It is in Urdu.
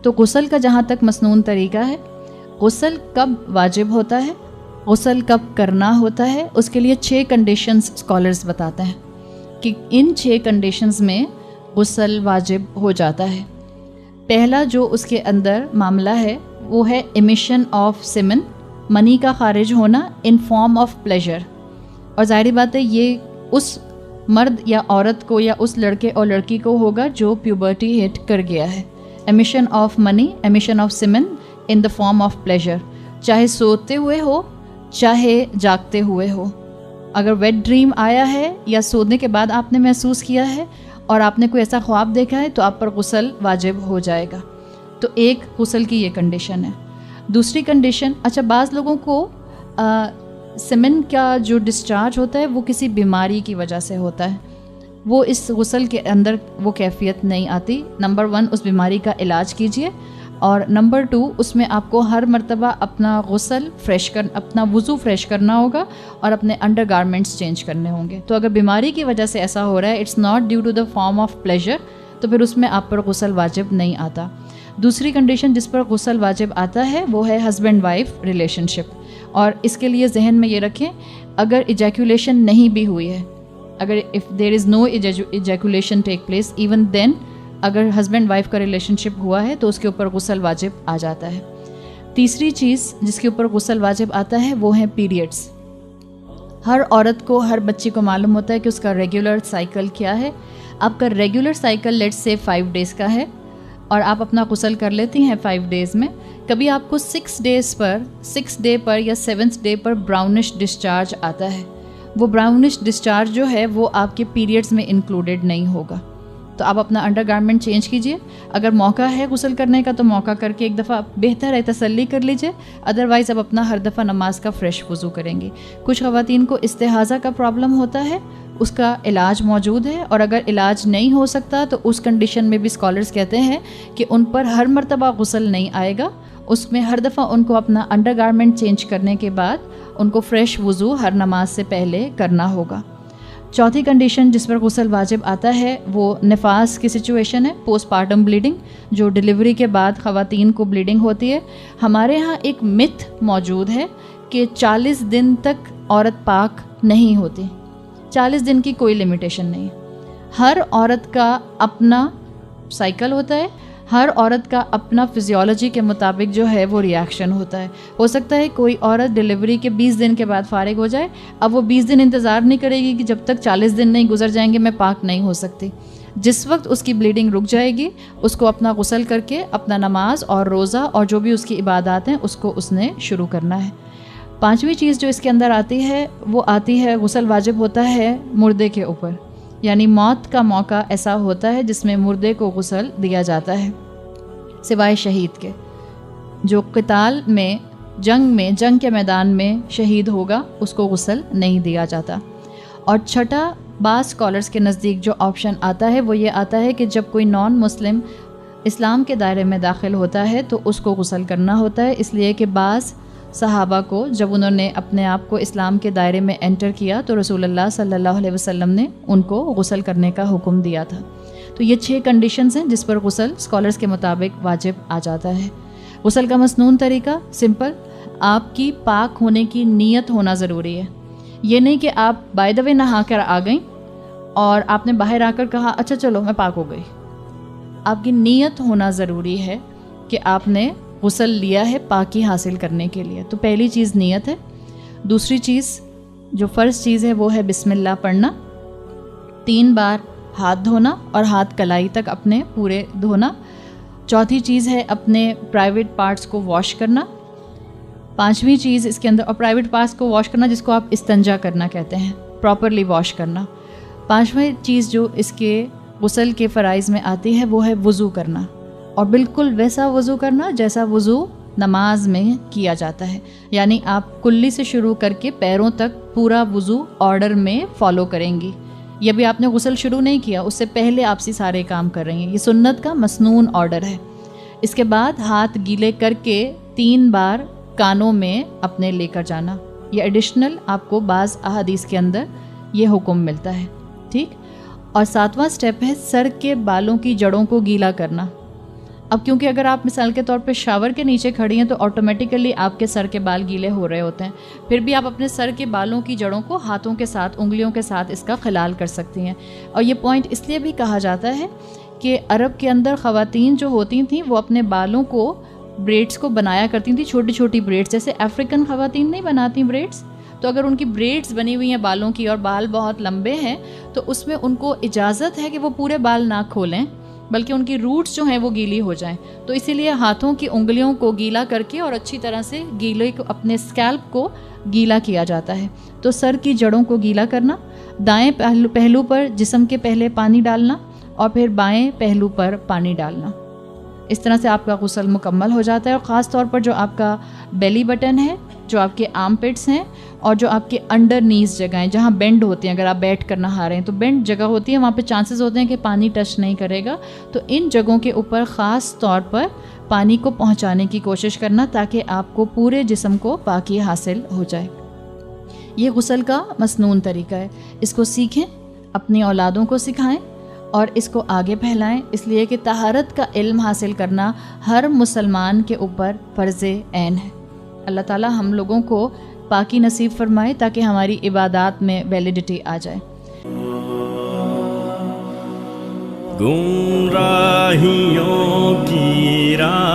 تو غسل کا جہاں تک مسنون طریقہ ہے، غسل کب واجب ہوتا ہے، غسل کب کرنا ہوتا ہے، اس کے لیے 6 کنڈیشنز اسکالرز بتاتے ہیں کہ ان 6 کنڈیشنز میں غسل واجب ہو جاتا ہے۔ پہلا جو اس کے اندر معاملہ ہے وہ ہے امیشن آف سیمن، منی کا خارج ہونا ان فارم آف پلیجر، اور ظاہری بات ہے یہ اس مرد یا عورت کو یا اس لڑکے اور لڑکی کو ہوگا جو پیوبرٹی ہٹ کر گیا ہے۔ امیشن آف منی، emission of semen in the form of pleasure, چاہے سوتے ہوئے ہو چاہے جاگتے ہوئے ہو۔ اگر ویٹ ڈریم آیا ہے یا سونے کے بعد آپ نے محسوس کیا ہے اور آپ نے کوئی ایسا خواب دیکھا ہے تو آپ پر غسل واجب ہو جائے گا۔ تو ایک غسل کی یہ کنڈیشن ہے۔ دوسری کنڈیشن، اچھا بعض لوگوں کو سیمن کا جو ڈسچارج ہوتا ہے وہ کسی بیماری کی وجہ سے ہوتا ہے، وہ اس غسل کے اندر وہ کیفیت نہیں آتی۔ نمبر 1 اس بیماری کا علاج کیجئے، اور نمبر 2 اس میں آپ کو ہر مرتبہ اپنا غسل اپنا وضو فریش کرنا ہوگا اور اپنے انڈر گارمنٹس چینج کرنے ہوں گے۔ تو اگر بیماری کی وجہ سے ایسا ہو رہا ہے، it's not due to the form of pleasure, تو پھر اس میں آپ پر غسل واجب نہیں آتا۔ دوسری کنڈیشن جس پر غسل واجب آتا ہے وہ ہے ہسبینڈ وائف ریلیشن شپ، اور اس کے لیے ذہن میں یہ رکھیں اگر ایجیکولیشن نہیں بھی ہوئی ہے، اگر if there is no ejaculation take place even then, اگر ہسبینڈ وائف کا ریلیشن شپ ہوا ہے تو اس کے اوپر غسل واجب آ جاتا ہے۔ تیسری چیز جس کے اوپر غسل واجب آتا ہے وہ ہیں پیریڈس۔ ہر عورت کو، ہر بچی کو معلوم ہوتا ہے کہ اس کا ریگولر سائیکل کیا ہے۔ آپ کا regular cycle let's say 5 days کا ہے اور آپ اپنا غسل کر لیتی ہیں 5 ڈیز میں، کبھی آپ کو 6 ڈے پر یا 7th ڈے پر براؤنش ڈسچارج آتا ہے، وہ براؤنش ڈسچارج جو ہے وہ آپ کے پیریڈز میں انکلوڈیڈ نہیں ہوگا، تو آپ اپنا انڈر گارمنٹ چینج کیجئے۔ اگر موقع ہے غسل کرنے کا تو موقع کر کے ایک دفعہ بہتر ہے تسلی کر لیجئے، ادروائز اب اپنا ہر دفعہ نماز کا فریش وضو کریں گے۔ کچھ خواتین کو استحاضہ کا پرابلم ہوتا ہے، اس کا علاج موجود ہے، اور اگر علاج نہیں ہو سکتا تو اس کنڈیشن میں بھی اسکالرز کہتے ہیں کہ ان پر ہر مرتبہ غسل نہیں آئے گا، اس میں ہر دفعہ ان کو اپنا انڈر گارمنٹ چینج کرنے کے بعد ان کو فریش وضو ہر نماز سے پہلے کرنا ہوگا۔ چوتھی کنڈیشن جس پر غسل واجب آتا ہے وہ نفاس کی سچویشن ہے، پوسٹ پارٹم بلیڈنگ، جو ڈیلیوری کے بعد خواتین کو بلیڈنگ ہوتی ہے۔ ہمارے ہاں ایک متھ موجود ہے کہ 40 دن تک عورت پاک نہیں ہوتی، 40 دن کی کوئی لمیٹیشن نہیں۔ ہر عورت کا اپنا سائیکل ہوتا ہے، ہر عورت کا اپنا فزیولوجی کے مطابق جو ہے وہ ریاکشن ہوتا ہے۔ ہو سکتا ہے کوئی عورت ڈیلیوری کے 20 دن کے بعد فارغ ہو جائے، اب وہ 20 دن انتظار نہیں کرے گی کہ جب تک 40 دن نہیں گزر جائیں گے میں پاک نہیں ہو سکتی۔ جس وقت اس کی بلیڈنگ رک جائے گی اس کو اپنا غسل کر کے اپنا نماز اور روزہ اور جو بھی اس کی عبادات ہیں اس کو اس نے شروع کرنا ہے۔ پانچویں چیز جو اس کے اندر آتی ہے وہ آتی ہے، غسل واجب ہوتا ہے مردے کے اوپر، یعنی موت کا موقع ایسا ہوتا ہے جس میں مردے کو غسل دیا جاتا ہے، سوائے شہید کے۔ جو قتال میں جنگ کے میدان میں شہید ہوگا اس کو غسل نہیں دیا جاتا۔ اور چھٹا بعض اسکالرس کے نزدیک جو آپشن آتا ہے وہ یہ آتا ہے کہ جب کوئی نان مسلم اسلام کے دائرے میں داخل ہوتا ہے تو اس کو غسل کرنا ہوتا ہے، اس لیے کہ بعض صحابہ کو جب انہوں نے اپنے آپ کو اسلام کے دائرے میں انٹر کیا تو رسول اللہ صلی اللہ علیہ وسلم نے ان کو غسل کرنے کا حکم دیا تھا۔ تو یہ 6 کنڈیشنز ہیں جس پر غسل اسکالرس کے مطابق واجب آ جاتا ہے۔ غسل کا مسنون طریقہ سمپل، آپ کی پاک ہونے کی نیت ہونا ضروری ہے۔ یہ نہیں کہ آپ بائی دا وے نہا کر آ گئیں اور آپ نے باہر آ کر کہا اچھا چلو میں پاک ہو گئی۔ آپ کی نیت ہونا ضروری ہے کہ آپ نے غسل لیا ہے پاکی حاصل کرنے کے لیے۔ تو پہلی چیز نیت ہے۔ دوسری چیز جو فرض چیز ہے وہ ہے بسم اللہ پڑھنا، 3 بار ہاتھ دھونا اور ہاتھ کلائی تک اپنے پورے دھونا۔ چوتھی چیز ہے اپنے پرائیویٹ پارٹس کو واش کرنا۔ پانچویں چیز اس کے اندر، اور پرائیویٹ پارٹس کو واش کرنا جس کو آپ استنجا کرنا کہتے ہیں، پراپرلی واش کرنا۔ پانچویں چیز جو اس کے غسل کے فرائض میں آتی ہے وہ ہے وضو کرنا، اور بالکل ویسا وضو کرنا جیسا وضو نماز میں کیا جاتا ہے، یعنی آپ کلی سے شروع کر کے پیروں تک پورا وضو آرڈر میں فالو کریں گی۔ یہ بھی آپ نے غسل شروع نہیں کیا، اس سے پہلے آپ سے سارے کام کر رہی ہیں، یہ سنت کا مسنون آرڈر ہے۔ اس کے بعد ہاتھ گیلے کر کے 3 بار کانوں میں اپنے لے کر جانا، یہ ایڈیشنل آپ کو بعض احادیث کے اندر یہ حکم ملتا ہے، ٹھیک۔ اور 7واں سٹیپ ہے سر کے بالوں کی جڑوں کو گیلا کرنا۔ اب کیونکہ اگر آپ مثال کے طور پہ شاور کے نیچے کھڑی ہیں تو آٹومیٹیکلی آپ کے سر کے بال گیلے ہو رہے ہوتے ہیں، پھر بھی آپ اپنے سر کے بالوں کی جڑوں کو ہاتھوں کے ساتھ، انگلیوں کے ساتھ اس کا خلال کر سکتی ہیں. اور یہ پوائنٹ اس لیے بھی کہا جاتا ہے کہ عرب کے اندر خواتین جو ہوتی تھیں وہ اپنے بالوں کو بریڈز کو بنایا کرتی تھیں، چھوٹی چھوٹی بریڈز، جیسے افریقن خواتین نہیں بناتی بریڈز، تو اگر ان کی بریڈز بنی ہوئی ہیں بالوں کی اور بال بہت لمبے ہیں تو اس میں ان کو اجازت ہے کہ وہ پورے بال نہ کھولیں بلکہ ان کی روٹس جو ہیں وہ گیلی ہو جائیں. تو اسی لیے ہاتھوں کی انگلیوں کو گیلا کر کے اور اچھی طرح سے گیلے کو اپنے اسکیلپ کو گیلا کیا جاتا ہے. تو سر کی جڑوں کو گیلا کرنا، دائیں پہلو پر جسم کے پہلے پانی ڈالنا اور پھر بائیں پہلو پر پانی ڈالنا. اس طرح سے آپ کا غسل مکمل ہو جاتا ہے. اور خاص طور پر جو آپ کا بیلی بٹن ہے، جو آپ کے آرم پٹس ہیں اور جو آپ کے انڈر نیز جگہیں جہاں بینڈ ہوتے ہیں، اگر آپ بیٹھ کر نہا رہے ہیں تو بینڈ جگہ ہوتی ہے، وہاں پہ چانسز ہوتے ہیں کہ پانی ٹچ نہیں کرے گا، تو ان جگہوں کے اوپر خاص طور پر پانی کو پہنچانے کی کوشش کرنا تاکہ آپ کو پورے جسم کو پاکی حاصل ہو جائے. یہ غسل کا مسنون طریقہ ہے. اس کو سیکھیں، اپنی اولادوں کو سکھائیں اور اس کو آگے پھیلائیں، اس لیے کہ طہارت کا علم حاصل کرنا ہر مسلمان کے اوپر فرض عین ہے. اللہ تعالی ہم لوگوں کو پاکی نصیب فرمائے تاکہ ہماری عبادات میں ویلیڈیٹی آ جائے. گمراہیوں کی راہ